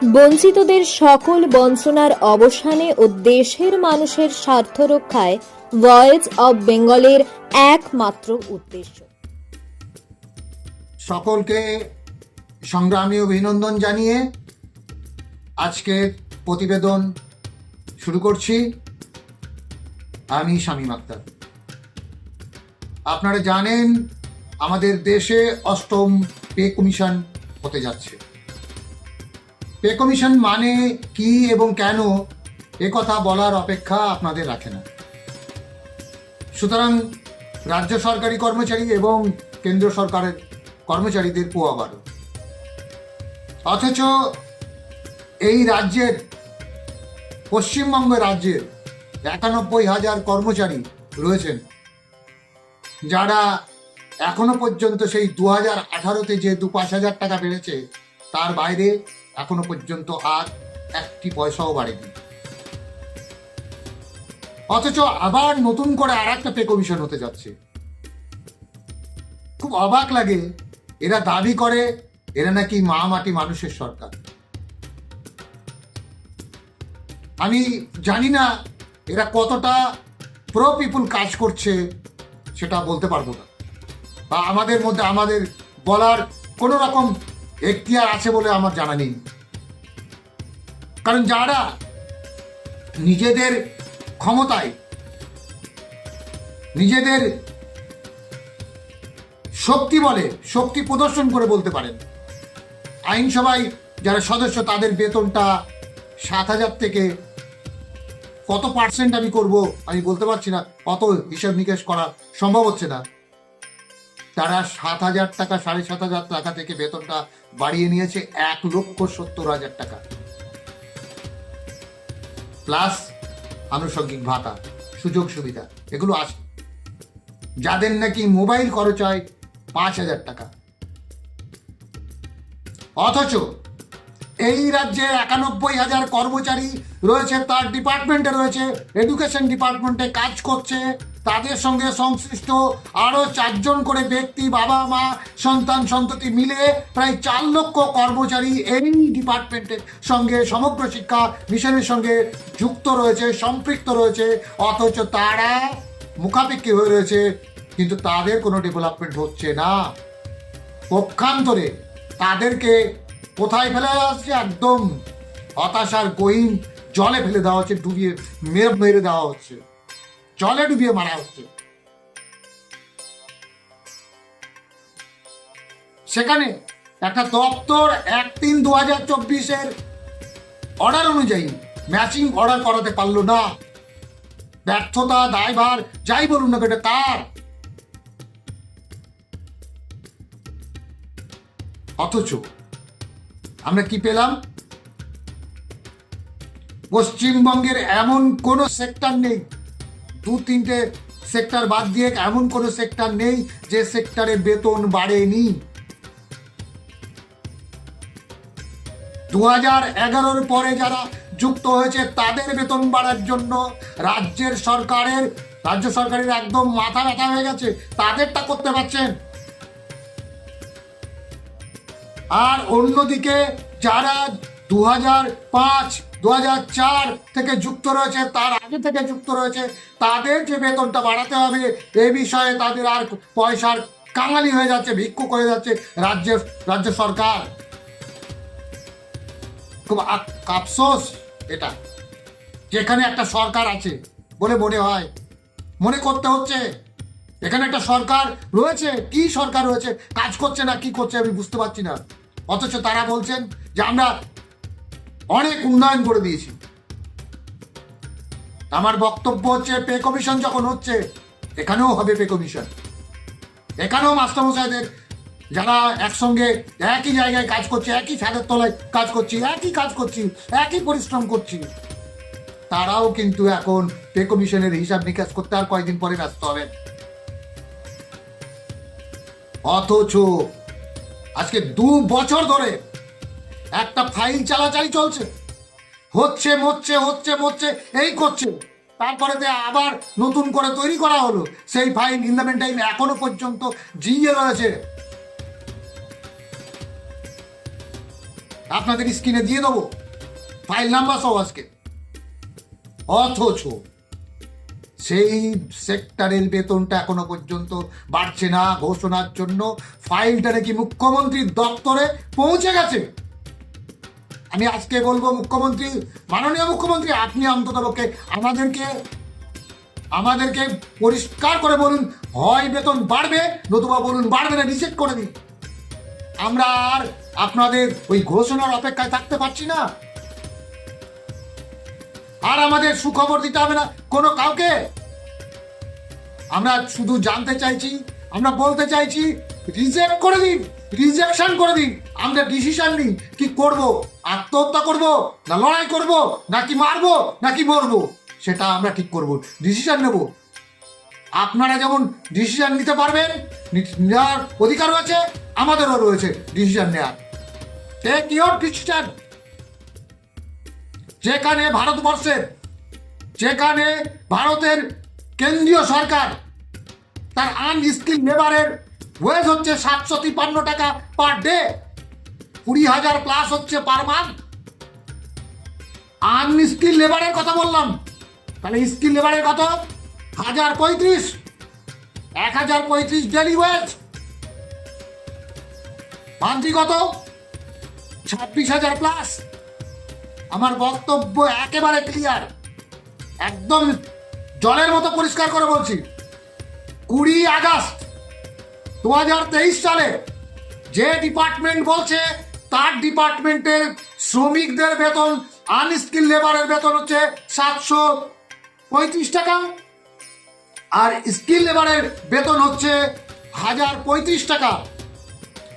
বঞ্চিতদের সকল বঞ্চনার অবসানে ও দেশের মানুষের স্বার্থ রক্ষায় ভয়েস অব বেঙ্গলের একমাত্র উদ্দেশ্য। সকলকে সংগ্রামী অভিনন্দন জানিয়ে আজকের প্রতিবেদন শুরু করছি। আমি শামীম আক্তার। আপনারা জানেন আমাদের দেশে ৮ম পে কমিশন হতে যাচ্ছে। পে কমিশন মানে কি এবং কেন এ কথা বলার অপেক্ষা আপনাদের রাখে না। সুতরাং রাজ্য সরকারি কর্মচারী এবং কেন্দ্র সরকারের কর্মচারীদের পোয়াবারো, অথচ এই রাজ্যের পশ্চিমবঙ্গ রাজ্যের ৯১,০০০ কর্মচারী রয়েছেন যারা এখনো পর্যন্ত সেই ২০১৮-তে যে ৫,০০০ টাকা বেড়েছে তার বাইরে এখনো পর্যন্ত আর একটি পয়সাও বাড়েনি। অথচ আবার নতুন করে আর একটা পে কমিশন হতে যাচ্ছে। খুব অবাক লাগে, এরা দাবি করে এরা নাকি মা মাটি মানুষের সরকার। আমি জানি না এরা কতটা প্রো পিপুল কাজ করছে সেটা বলতে পারবো না, বা আমাদের মধ্যে আমাদের বলার কোনো রকম এখতিয়ার আছে বলে আমার জানা নেই। কারণ যারা নিজেদের ক্ষমতায় নিজেদের শক্তি বলে শক্তি প্রদর্শন করে বলতে পারেন, আইনসভায় যারা সদস্য তাদের বেতনটা ৭,০০০ থেকে কত পার্সেন্ট আমি করব আমি বলতে পারছি না, অত হিসাব নিকেশ করা সম্ভব হচ্ছে না। তারা ৭,০০০ টাকা ৭,৫০০ টাকা থেকে বেতনটা বাড়িয়ে নিয়েছে ১,৭০,০০০ টাকা, প্লাস আনুষঙ্গিক ভাতা, সুযোগ সুবিধা এগুলো আছে। যাদের নাকি মোবাইল খরচ হয় ৫,০০০ টাকা। অথচ এই রাজ্যে ৯১,০০০ কর্মচারী রয়েছে, তার ডিপার্টমেন্টে রয়েছে, এডুকেশন ডিপার্টমেন্টে কাজ করছে, তাদের সঙ্গে সংশ্লিষ্ট আরো ৪ জন করে ব্যক্তি, বাবা মা সন্তান সন্ততি মিলে প্রায় ৪ লক্ষ কর্মচারী এই ডিপার্টমেন্টের সঙ্গে সমগ্র শিক্ষা মিশনের সঙ্গে যুক্ত রয়েছে, সম্পৃক্ত রয়েছে। অথচ তারা মুখাপেক্ষী হয়ে রয়েছে, কিন্তু তাদের কোনো ডেভেলপমেন্ট হচ্ছে না। পক্ষান্তরে তাদেরকে কোথায় ফেলে দেওয়া হচ্ছে? একদম হতাশার গহীন জলে ফেলে দেওয়া হচ্ছে, ডুবিয়ে মেরে দেওয়া হচ্ছে, জলে ডুবিয়ে মারা হচ্ছে। সেখানে একটা দপ্তর ১/৩/২০২৪-এর অর্ডার অনুযায়ী ম্যাচিং অর্ডার করাতে পারলো না। ব্যর্থতা, দায়ভার যাই বলুন না কেটে তার। অথচ আমরা কি পেলাম? পশ্চিমবঙ্গের এমন কোন সেক্টর নেই, ২-৩টে সেক্টর বাদ দিয়ে এমন কোন সেক্টর নেই যে সেক্টরে বেতন বাড়েনি। ২০১১-র পরে যারা যুক্ত হয়েছে তাদের বেতন বাড়ার জন্য রাজ্য সরকারের একদম মাথা ব্যথা হয়ে গেছে, তাদেরটা করতে পারছেন। আর অন্যদিকে যারা ২০০৫, ২০০৪ থেকে যুক্ত রয়েছে, তার আগে থেকে যুক্ত রয়েছে, তাদের যে বেতনটা বাড়াতে হবে এ বিষয়ে তাদের আর পয়সার কাঙালি হয়ে যাচ্ছে, ভিক্ষুক হয়ে যাচ্ছে রাজ্য সরকার। খুব আফসোস এটা, যেখানে একটা সরকার আছে বলে মনে করতে হচ্ছে এখানে একটা সরকার রয়েছে। কি সরকার রয়েছে, কাজ করছে না কি করছে আমি বুঝতে পারছি না। অথচ তারা বলছেন যে আমরা অনেক উন্নয়ন করে দিয়েছি। আমার বক্তব্য হচ্ছে, পে কমিশন যখন হচ্ছে এখানেও হবে পে কমিশন। এখানেও মাস্টারমশাইদের যারা একসঙ্গে একই জায়গায় কাজ করছে, একই ছাদের তলায় কাজ করছি, একই কাজ করছি, একই পরিশ্রম করছি, তারাও কিন্তু এখন পে কমিশনের হিসাব নিকাশ করতে আর কয়েকদিন পরে ব্যস্ত হবে। অথচ আজকে ২ বছর ধরে একটা ফাইল চালাচালি চলছে, হচ্ছে মরছে এই করছে, তারপরে আবার নতুন করে তৈরি করা হলো সেই file. In the meantime এখনো পর্যন্ত জিইয়ে রয়েছে। আপনাদের স্ক্রিনে দিয়ে দেবো ফাইল নাম্বার সব আজকে। অথচ সেই সেক্টরের বেতনটা এখনো পর্যন্ত বাড়ছে না। ঘোষণার জন্য ফাইলটা নাকি মুখ্যমন্ত্রীর দপ্তরে পৌঁছে গেছে। আমি আজকে বলবো মুখ্যমন্ত্রী, মাননীয় মুখ্যমন্ত্রী, আপনি অন্ততপক্ষে আমাদেরকে পরিষ্কার করে বলুন, হয় বেতন বাড়বে, নতুবা বলুন বাড়বে না, রিজেক্ট করে দিন। আমরা আর আপনাদের ওই ঘোষণার অপেক্ষায় থাকতে পারছি না। আর আমাদের সুখবর দিতে হবে না কোনো কাউকে। আমরা শুধু জানতে চাইছি, আমরা বলতে চাইছি, রিজেক্ট করে দিন, রিজেকশন করে দিন। আমরা ডিসিশন নিই কি করব, আত্মহত্যা করব না লড়াই করব নাকি মারবো নাকি মরবো, সেটা আমরা ঠিক করব, ডিসিশন নেব। আপনারা যেমন ডিসিশন নিতে পারবেন, নেওয়ার অধিকার রয়েছে, আমাদেরও রয়েছে ডিসিশন নেওয়ার। Take your decision. যেখানে ভারতের কেন্দ্রীয় সরকার তার আনস্কিল লেবারের ওয়েজ হচ্ছে 753 টাকা পার ডে, 20,000 প্লাস হচ্ছে পার মান্থ। আনস্কিল লেবারের কথা বললাম, তাহলে স্কিল লেবারের কত? 1035 ডেলি ওয়েজ। মান্থলি কত? 26,000 প্লাস। আমার বক্তব্য একেবারে ক্লিয়ার, একদম জলের মতো পরিষ্কার করে বলছি। 20 আগস্ট 2023 সালে যে ডিপার্টমেন্ট বলছে তার ডিপার্টমেন্টের শ্রমিকদের বেতন, আনস্কিল লেবারের বেতন হচ্ছে 735 টাকা, আর স্কিল লেবারের বেতন হচ্ছে 1035 টাকা,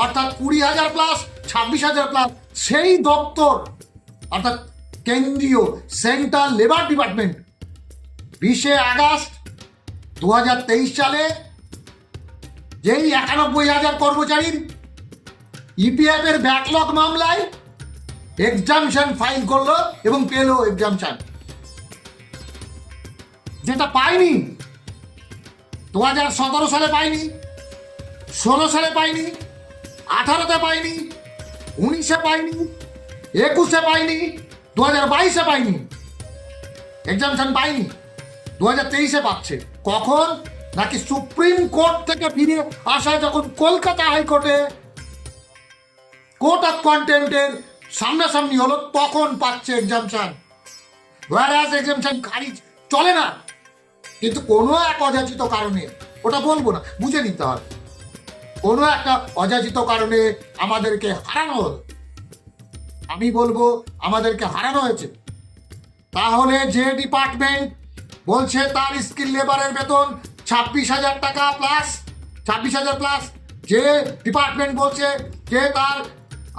অর্থাৎ 20,000 প্লাস 26,000 প্লাস। সেই দপ্তর অর্থাৎ কেন্দ্রীয় সেন্ট্রাল লেবার ডিপার্টমেন্ট 20 আগস্ট 2023 সালে যেই 91,000 কর্মচারীর ইপিএফ এর ব্যাকলগ মামলায় এক্সামশন ফাইল করলো এবং পেলো এক্সামশন, যেটা পায়নি 2017 সালে পায়নি, 16 সালে পায়নি, 18-তে পায়নি, 19-এ পায়নি, 21-এ পায়নি, 2022-এ পায়নি, এক্সামশন পায়নি, 2023-এ পাচ্ছে। কখন? নাকি সুপ্রিম কোর্ট থেকে ফিরে আসা যখন কলকাতা হাইকোর্টে কোর্ট অফ কন্টেম্পটের সামনাসামনি হলো, তখন পাচ্ছে এক্সামশন। ওয়ারাস এক্সামশন খারিজ চলে না, কিন্তু কোনো এক অযাচিত কারণে, ওটা বলবো না, বুঝে নিতে হবে, কোনো একটা অযাচিত কারণে আমাদেরকে হারানো হলো। আমি বলবো আমাদেরকে হারানো হয়েছে। তাহলে যে ডিপার্টমেন্ট বলছে তার স্কিল লেবারের বেতন 26,000 টাকা প্লাস, 26,000 প্লাস, যে ডিপার্টমেন্ট বলছে যে তার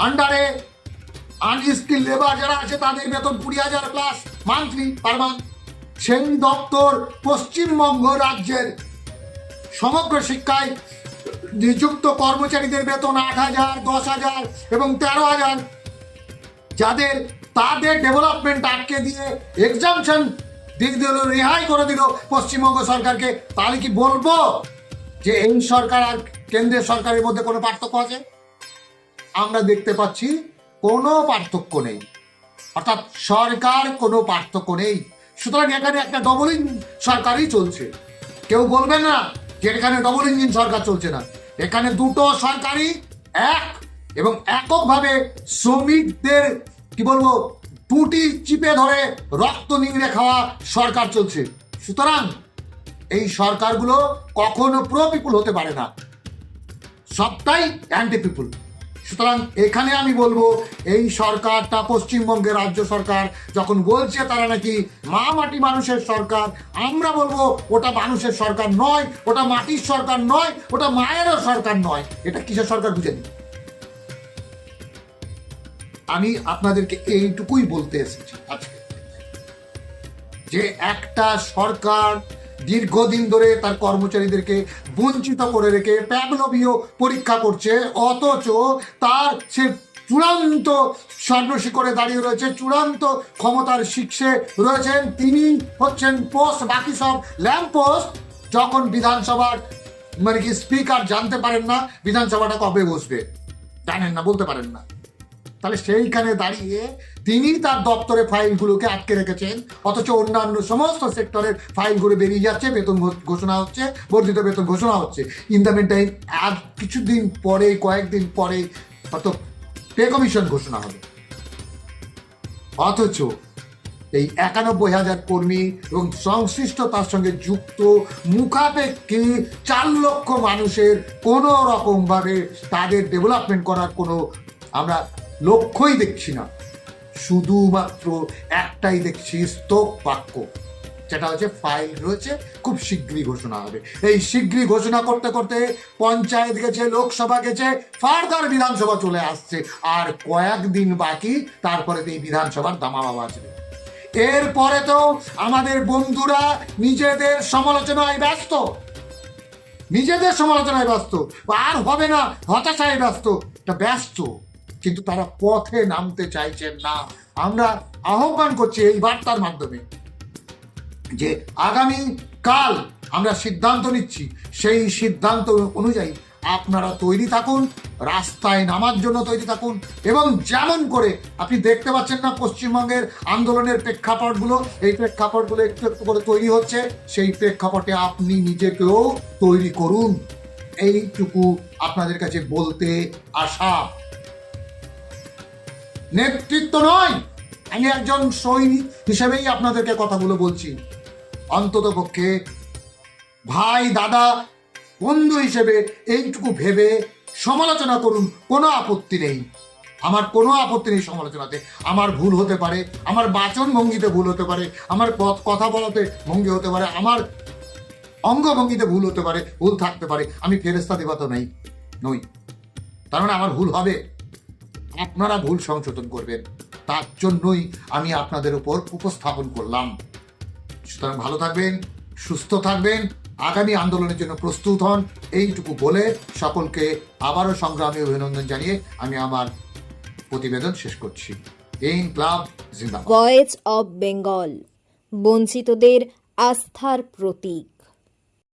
আন্ডারে আনস্কিল লেবার যারা আছে তাদের বেতন 20,000 প্লাস মান্থলি পার মান্থ, সেই দপ্তর পশ্চিমবঙ্গ রাজ্যের সমগ্র শিক্ষায় নিযুক্ত কর্মচারীদের বেতন 8,000, 10,000 এবং 13,000, তাদের ডেভেলপমেন্ট আটকে দিয়ে এক্সামশন দিয়ে দিল, রেহাই করে দিল পশ্চিমবঙ্গ সরকারকে। তাহলে কি বলবো যে এই সরকার আর কেন্দ্রের সরকারের মধ্যে কোনো পার্থক্য আছে? আমরা দেখতে পাচ্ছি কোনো পার্থক্য নেই, অর্থাৎ সরকার কোনো পার্থক্য নেই। সুতরাং এখানে একটা ডবল ইঞ্জিন সরকারই চলছে। কেউ বলবে না যে এখানে ডবল ইঞ্জিন সরকার চলছে না, এখানে দুটো সরকারই এক এবং এককভাবে শ্রমিকদের কি বলবো টুটি চিপে ধরে রক্ত নিংড়ে খাওয়া সরকার চলছে। সুতরাং এই সরকারগুলো কখনো প্রো পিপুল হতে পারে না, সবটাই অ্যান্টি পিপুল। সুতরাং এখানে আমি বলবো এই সরকারটা, পশ্চিমবঙ্গের রাজ্য সরকার যখন বলছে তারা নাকি মা মাটি মানুষের সরকার, আমরা বলবো ওটা মানুষের সরকার নয়, ওটা মাটির সরকার নয়, ওটা মায়েরও সরকার নয়। এটা কিসের সরকার বুঝে নিন। আমি আপনাদেরকে এইটুকুই বলতে এসেছি আজকে, যে একটা সরকার দীর্ঘদিন ধরে তার কর্মচারীদেরকে বঞ্চিত করে রেখে প্যাভলভীয় পরীক্ষা করছে, অথচ তার সে চূড়ান্ত সর্বশিখরে দাঁড়িয়ে রয়েছে, চূড়ান্ত ক্ষমতার শীর্ষে রয়েছেন। তিনি হচ্ছেন পোস্ট, বাকি সব ল্যাম্প পোস্ট। যখন বিধানসভার মানে কি স্পিকার জানতে পারেন না বিধানসভাটা কবে বসবে, জানেন না, বলতে পারেন না, তাহলে সেইখানে দাঁড়িয়ে তিনি তার দপ্তরে ফাইলগুলোকে আটকে রেখেছেন, অথচ অন্যান্য সমস্ত সেক্টরের ফাইলগুলো বেরিয়ে যাচ্ছে, বেতন ঘোষণা হচ্ছে, বর্ধিত বেতন ঘোষণা হচ্ছে। ইন দ্য মিন টাইম আর কিছুদিন পরে, কয়েকদিন পরে হয়তো পে কমিশন ঘোষণা হবে। অথচ এই 91,000 কর্মী এবং সংশ্লিষ্ট তার সঙ্গে যুক্ত মুখাপেক্ষী 4 লক্ষ মানুষের কোনো রকমভাবে তাদের ডেভেলপমেন্ট করার কোনো আমরা লক্ষ্যই দেখছি না। শুধুমাত্র একটাই দেখছি, স্তব বাক্য, যেটা হচ্ছে ফাইল রয়েছে, খুব শীঘ্রই ঘোষণা হবে। এই শীঘ্রই ঘোষণা করতে করতে পঞ্চায়েত গেছে, লোকসভা গেছে, ফার্দার বিধানসভা চলে আসছে, আর কয়েকদিন বাকি, তারপরে এই বিধানসভার দামামা বাজবে। এরপরে তো আমাদের বন্ধুরা নিজেদের সমালোচনায় ব্যস্ত, আর হবে না, হতাশায় ব্যস্ত, কিন্তু তারা পথে নামতে চাইছেন না। আমরা আহ্বান করছি এই বার্তার মাধ্যমে যে আগামী কাল আমরা সিদ্ধান্ত নিচ্ছি, সেই সিদ্ধান্ত অনুযায়ী আপনারা তৈরি থাকুন, রাস্তায় নামার জন্য তৈরি থাকুন। এবং যেমন করে আপনি দেখতে পাচ্ছেন না পশ্চিমবঙ্গের আন্দোলনের প্রেক্ষাপটগুলো, এই প্রেক্ষাপটগুলো একটু একটু করে তৈরি হচ্ছে, সেই প্রেক্ষাপটে আপনি নিজেকেও তৈরি করুন, এইটুকু আপনাদের কাছে বলতে আসা। নেতৃত্ব নয়, আমি একজন সৈনিক হিসেবেই আপনাদেরকে কথাগুলো বলছি। অন্তত পক্ষে ভাই, দাদা, বন্ধু হিসেবে এইটুকু ভেবে সমালোচনা করুন, কোনো আপত্তি নেই। আমার কোনো আপত্তি নেই সমালোচনাতে। আমার ভুল হতে পারে, আমার বাচন ভঙ্গিতে ভুল হতে পারে, আমার কথা বলাতে ভঙ্গি হতে পারে, আমার অঙ্গভঙ্গিতে ভুল হতে পারে, ভুল থাকতে পারে। আমি ফেরেশতা দেবতা নই, তার মানে আমার ভুল হবে। আপনারা ভুল সংশোধন করবেন, তার জন্যই আমি আপনাদের উপর উপস্থাপন করলাম। সুতরাং ভালো থাকবেন, সুস্থ থাকবেন, আগামী আন্দোলনের জন্য প্রস্তুত হন, এইটুকু বলে সকলকে আবারও সংগ্রামী অভিনন্দন জানিয়ে আমি আমার প্রতিবেদন শেষ করছি। ইনকলাব জিন্দাবাদ। ভয়েস অব বেঙ্গল, বঞ্চিতদের আস্থার প্রতীক।